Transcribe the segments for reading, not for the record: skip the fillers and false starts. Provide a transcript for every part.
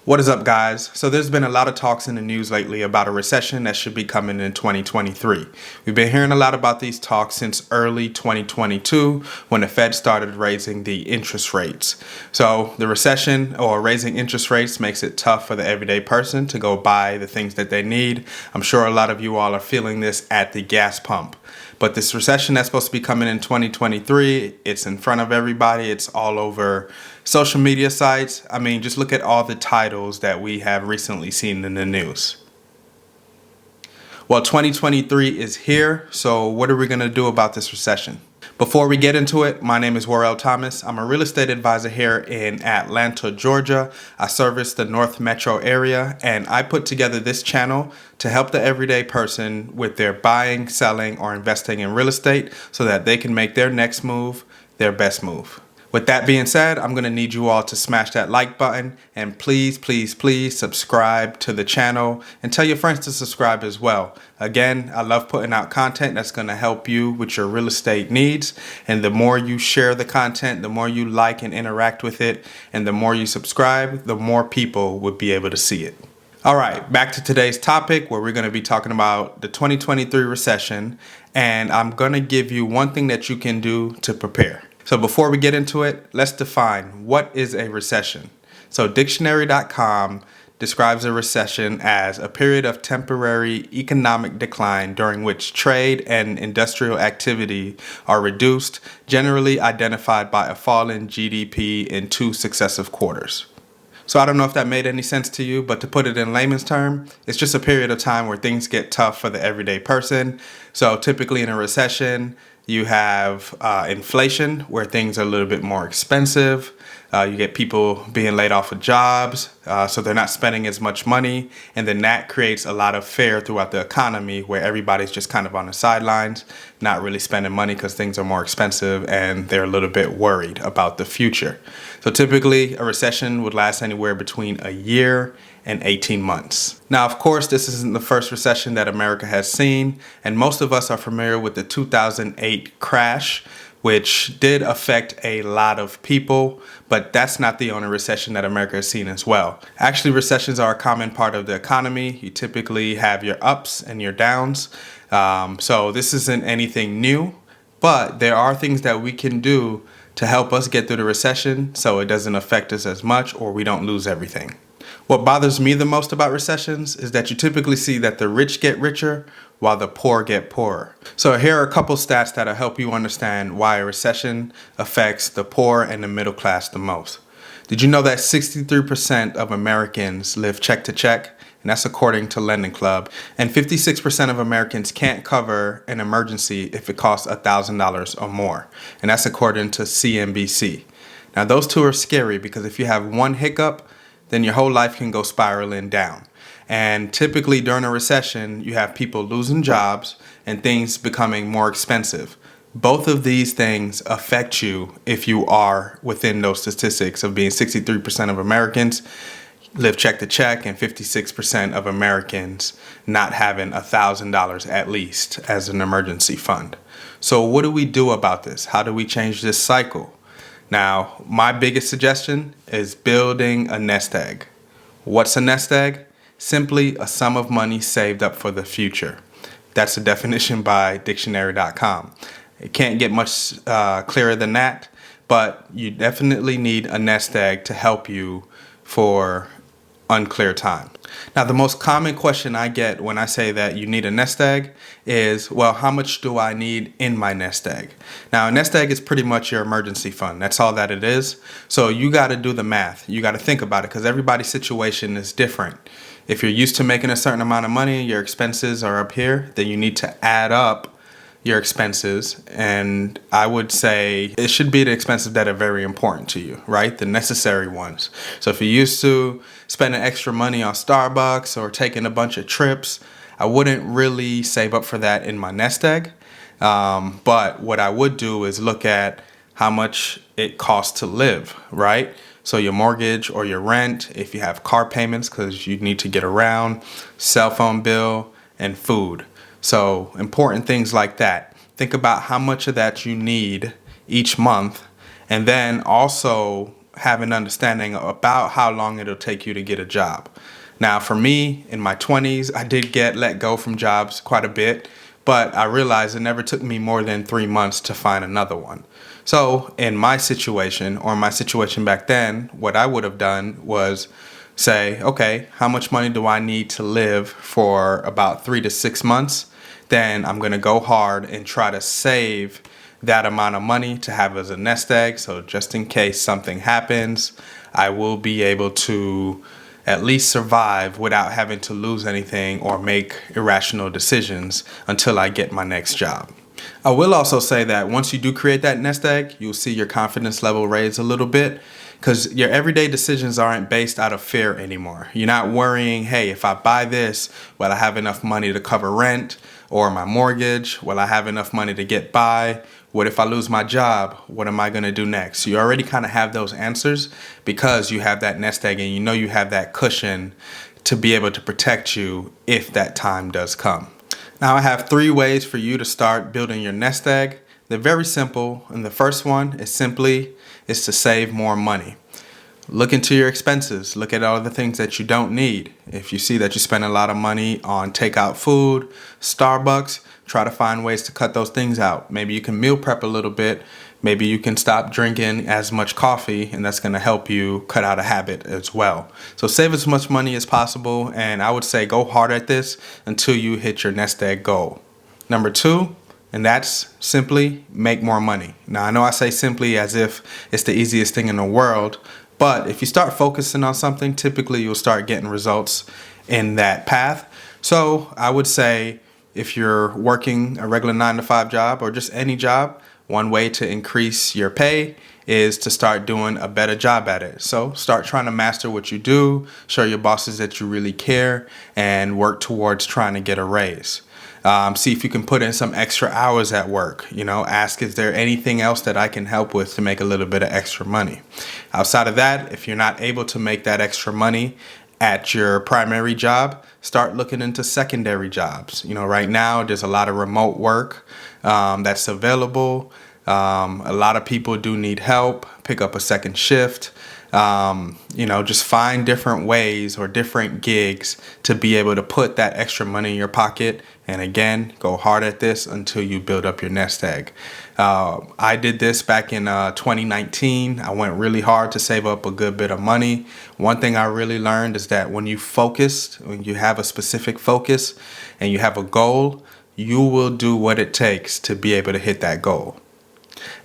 What is up, guys? So there's been a lot of talks in the news lately about a recession that should be coming in 2023. We've been hearing a lot about these talks since early 2022 when the Fed started raising the interest rates. So the recession or raising interest rates makes it tough for the everyday person to go buy the things that they need. I'm sure a lot of you all are feeling this at the gas pump. But this recession that's supposed to be coming in 2023, it's in front of everybody. It's all over social media sites. I mean, just look at all the titles that we have recently seen in the news. Well, 2023 is here, so what are we going to do about this recession? Before we get into it, my name is Worrell Thomas. I'm a real estate advisor here in Atlanta, Georgia. I service the North Metro area, and I put together this channel to help the everyday person with their buying, selling, or investing in real estate so that they can make their next move their best move. With that being said, I'm going to need you all to smash that like button and please subscribe to the channel and tell your friends to subscribe as well. Again, I love putting out content that's going to help you with your real estate needs. And the more you share the content, the more you like and interact with it, and the more you subscribe, the more people would be able to see it. All right, back to today's topic where we're going to be talking about the 2023 recession. And I'm going to give you one thing that you can do to prepare. So before we get into it, let's define what is a recession. So dictionary.com describes a recession as a period of temporary economic decline during which trade and industrial activity are reduced, generally identified by a fall in GDP in 2 successive quarters. So I don't know if that made any sense to you, but to put it in layman's term, it's just a period of time where things get tough for the everyday person. So typically in a recession, you have inflation where things are a little bit more expensive. You get people being laid off of jobs, so they're not spending as much money. And then that creates a lot of fear throughout the economy where everybody's just kind of on the sidelines, not really spending money because things are more expensive and they're a little bit worried about the future. So typically a recession would last anywhere between a year and 18 months. Now, of course, this isn't the first recession that America has seen, and most of us are familiar with the 2008 crash, which did affect a lot of people, but that's not the only recession that America has seen as well. Actually, recessions are a common part of the economy. You typically have your ups and your downs. So this isn't anything new, but there are things that we can do to help us get through the recession so it doesn't affect us as much or we don't lose everything. What bothers me the most about recessions is that you typically see that the rich get richer while the poor get poorer. So here are a couple stats that'll help you understand why a recession affects the poor and the middle class the most. Did you know that 63% of Americans live check to check? And that's according to Lending Club. And 56% of Americans can't cover an emergency if it costs $1,000 or more. And that's according to CNBC. Now those two are scary because if you have one hiccup, then your whole life can go spiraling down. And typically during a recession, you have people losing jobs and things becoming more expensive. Both of these things affect you if you are within those statistics of being 63% of Americans live check to check and 56% of Americans not having $1,000 at least as an emergency fund. So what do we do about this? How do we change this cycle? Now, my biggest suggestion is building a nest egg. What's a nest egg? Simply a sum of money saved up for the future. That's a definition by dictionary.com. It can't get much clearer than that, but you definitely need a nest egg to help you for unclear time. Now, the most common question I get when I say that you need a nest egg is, well, how much do I need in my nest egg? Now, a nest egg is pretty much your emergency fund. That's all that it is. So you got to do the math. You got to think about it because everybody's situation is different. If you're used to making a certain amount of money, your expenses are up here, then you need to add up your expenses, and I would say it should be the expenses that are very important to you, right? The necessary ones. So if you're used to spending extra money on Starbucks or taking a bunch of trips, I wouldn't really save up for that in my nest egg. But what I would do is look at how much it costs to live, right? So your mortgage or your rent, if you have car payments because you need to get around, cell phone bill, and food. So important things like that. Think about how much of that you need each month, and then also have an understanding about how long it'll take you to get a job. Now, for me, in my 20s, I did get let go from jobs quite a bit, but I realized it never took me more than 3 months to find another one. So in my situation, or my situation back then, what I would have done was say, okay, how much money do I need to live for about 3 to 6 months? Then I'm going to go hard and try to save that amount of money to have as a nest egg. So just in case something happens, I will be able to at least survive without having to lose anything or make irrational decisions until I get my next job. I will also say that once you do create that nest egg, you'll see your confidence level raise a little bit, because your everyday decisions aren't based out of fear anymore. You're not worrying, hey, if I buy this, will I have enough money to cover rent or my mortgage? Will I have enough money to get by? What if I lose my job? What am I going to do next? You already kind of have those answers because you have that nest egg and you know you have that cushion to be able to protect you if that time does come. Now, I have 3 ways for you to start building your nest egg. They're very simple, and the first one is to save more money. Look into your expenses. Look at all the things that you don't need. If you see that you spend a lot of money on takeout food, Starbucks, try to find ways to cut those things out. Maybe you can meal prep a little bit. Maybe you can stop drinking as much coffee, and that's going to help you cut out a habit as well. So save as much money as possible, and I would say go hard at this until you hit your nest egg goal. Number 2, and that's simply make more money. Now, I know I say simply as if it's the easiest thing in the world, but if you start focusing on something, typically you'll start getting results in that path. So I would say if you're working a regular 9-to-5 job or just any job, one way to increase your pay is to start doing a better job at it. So start trying to master what you do, show your bosses that you really care, and work towards trying to get a raise. See if you can put in some extra hours at work. Ask, is there anything else that I can help with to make a little bit of extra money? Outside of that, if you're not able to make that extra money at your primary job, start looking into secondary jobs. Right now there's a lot of remote work that's available. A lot of people do need help. Pick up a second shift. Just find different ways or different gigs to be able to put that extra money in your pocket. And again, go hard at this until you build up your nest egg. I did this back in 2019. I went really hard to save up a good bit of money. One thing I really learned is that when you have a specific focus and you have a goal, you will do what it takes to be able to hit that goal.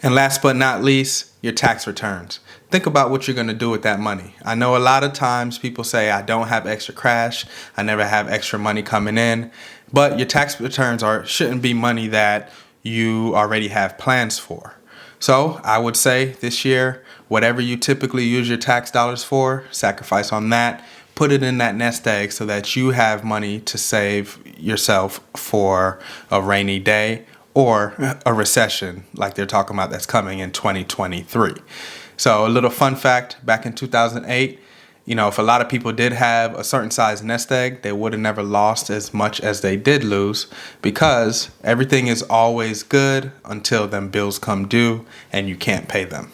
And last but not least, your tax returns. Think about what you're going to do with that money. I know a lot of times people say, I don't have extra cash. I never have extra money coming in. But your tax returns shouldn't be money that you already have plans for. So I would say this year, whatever you typically use your tax dollars for, sacrifice on that. Put it in that nest egg so that you have money to save yourself for a rainy day or a recession like they're talking about that's coming in 2023. So a little fun fact, back in 2008, if a lot of people did have a certain size nest egg, they would have never lost as much as they did lose, because everything is always good until them bills come due and you can't pay them.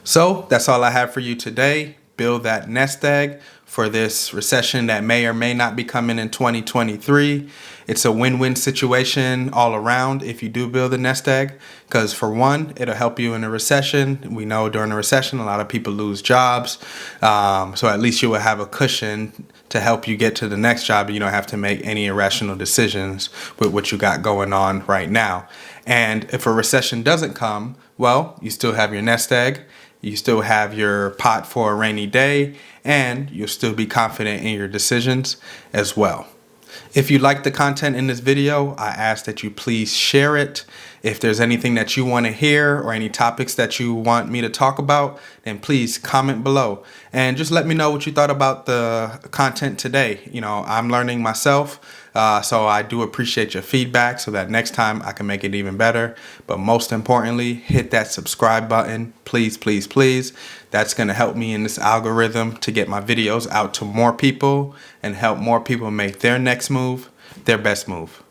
So that's all I have for you today. Build that nest egg for this recession that may or may not be coming in 2023. It's a win-win situation all around if you do build a nest egg, because for one, it'll help you in a recession. We know during a recession, a lot of people lose jobs. So at least you will have a cushion to help you get to the next job. You don't have to make any irrational decisions with what you got going on right now. And if a recession doesn't come, well, you still have your nest egg. You still have your pot for a rainy day, and you'll still be confident in your decisions as well. If you like the content in this video, I ask that you please share it. If there's anything that you want to hear or any topics that you want me to talk about, then please comment below and just let me know what you thought about the content today. I'm learning myself, so I do appreciate your feedback so that next time I can make it even better. But most importantly, hit that subscribe button. Please, please, please. That's going to help me in this algorithm to get my videos out to more people and help more people make their next move their best move.